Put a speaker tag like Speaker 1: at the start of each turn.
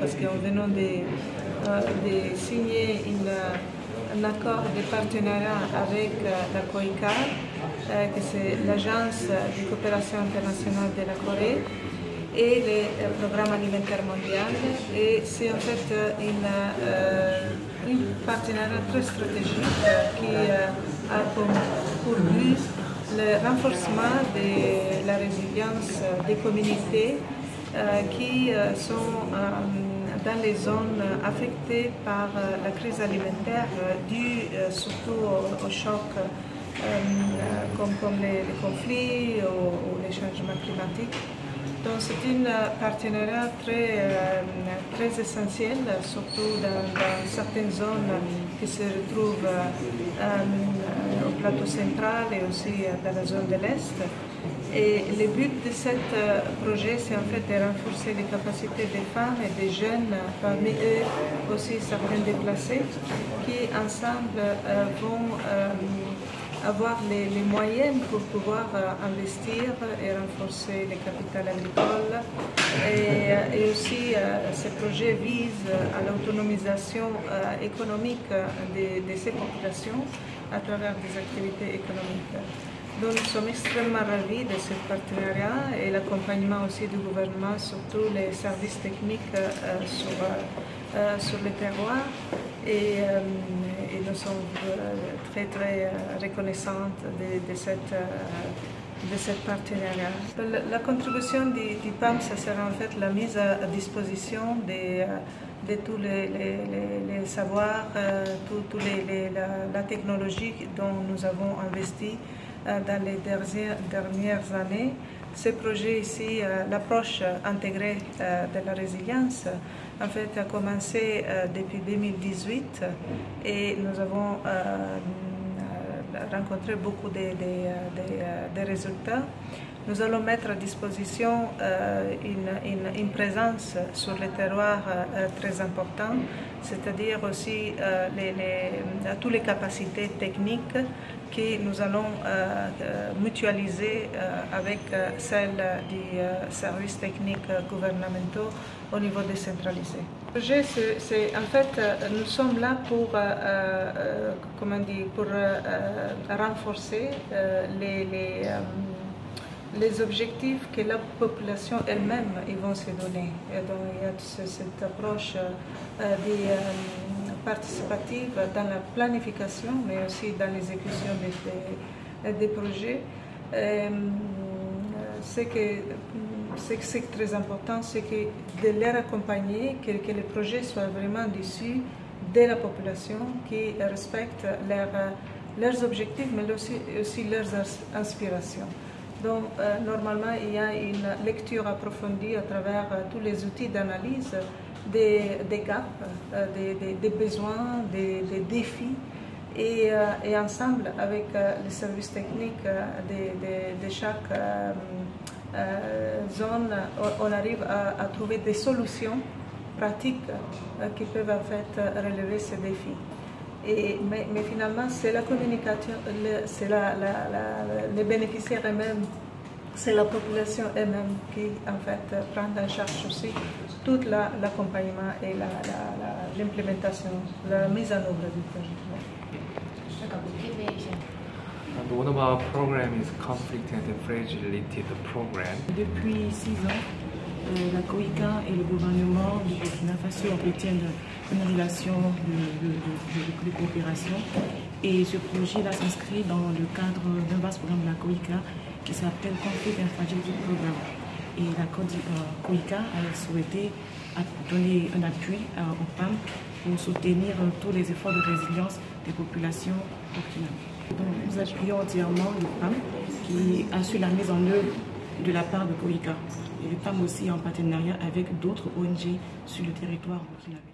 Speaker 1: parce qu'on venons de signer un accord de partenariat avec la COICA, que c'est l'Agence de coopération internationale de la Corée, et le Programme alimentaire mondial. Et c'est en fait un partenariat très stratégique qui a pour but le renforcement de la résilience des communautés qui sont dans les zones affectées par la crise alimentaire due surtout au choc comme les conflits ou les changements climatiques. Donc c'est un partenariat très essentiel, surtout dans certaines zones qui se retrouvent au plateau central et aussi dans la zone de l'Est. Et le but de ce projet, c'est en fait de renforcer les capacités des femmes et des jeunes, parmi eux aussi certains déplacés, qui ensemble vont avoir les moyens pour pouvoir investir et renforcer le capital agricole. Et aussi, ce projet vise à l'autonomisation économique de ces populations à travers des activités économiques. Donc nous sommes extrêmement ravis de ce partenariat et l'accompagnement aussi du gouvernement, surtout les services techniques sur le terroir. Et nous sommes très reconnaissantes de cette partenariat. La contribution du PAM, ça sera en fait la mise à disposition de tous les savoirs, toute la technologie dont nous avons investi dans les dernières années. Ce projet ici, l'approche intégrée de la résilience, en fait, a commencé depuis 2018 et nous avons rencontré beaucoup de résultats. Nous allons mettre à disposition une présence sur le terroir très importante, c'est-à-dire aussi toutes les capacités techniques que nous allons mutualiser avec celles des services techniques gouvernementaux au niveau décentralisé. Le projet, en fait, nous sommes là pour renforcer les objectifs que la population elle-même vont se donner. Et donc, il y a cette approche participative dans la planification, mais aussi dans l'exécution des projets. Ce qui est très important, c'est de les accompagner, que les projets soient vraiment issus de la population, qui respectent leurs objectifs, mais aussi leurs inspirations. Donc, normalement, il y a une lecture approfondie à travers tous les outils d'analyse des gaps, des besoins, des défis. Et ensemble, avec les services techniques de chaque zone, on arrive à trouver des solutions pratiques qui peuvent en fait relever ces défis. Mais finalement, c'est la communication, c'est les bénéficiaires eux-mêmes, c'est la population elle-même qui en fait prend en charge aussi tout l'accompagnement et l'implémentation, la mise en œuvre du projet.
Speaker 2: And one of our programs is Conflict and Fragility program.
Speaker 3: Depuis 6 ans, la COICA et le gouvernement du Burkina Faso entretiennent une relation de coopération. Et ce projet-là s'inscrit dans le cadre d'un vaste programme de la COICA qui s'appelle Conflict and Fragility Program. Et la COICA a souhaité donner un appui au PAM pour soutenir tous les efforts de résilience des populations burkinabées. Donc, nous appuyons entièrement le PAM qui assure la mise en œuvre de la part de COICA. Et le PAM aussi en partenariat avec d'autres ONG sur le territoire burkinabé.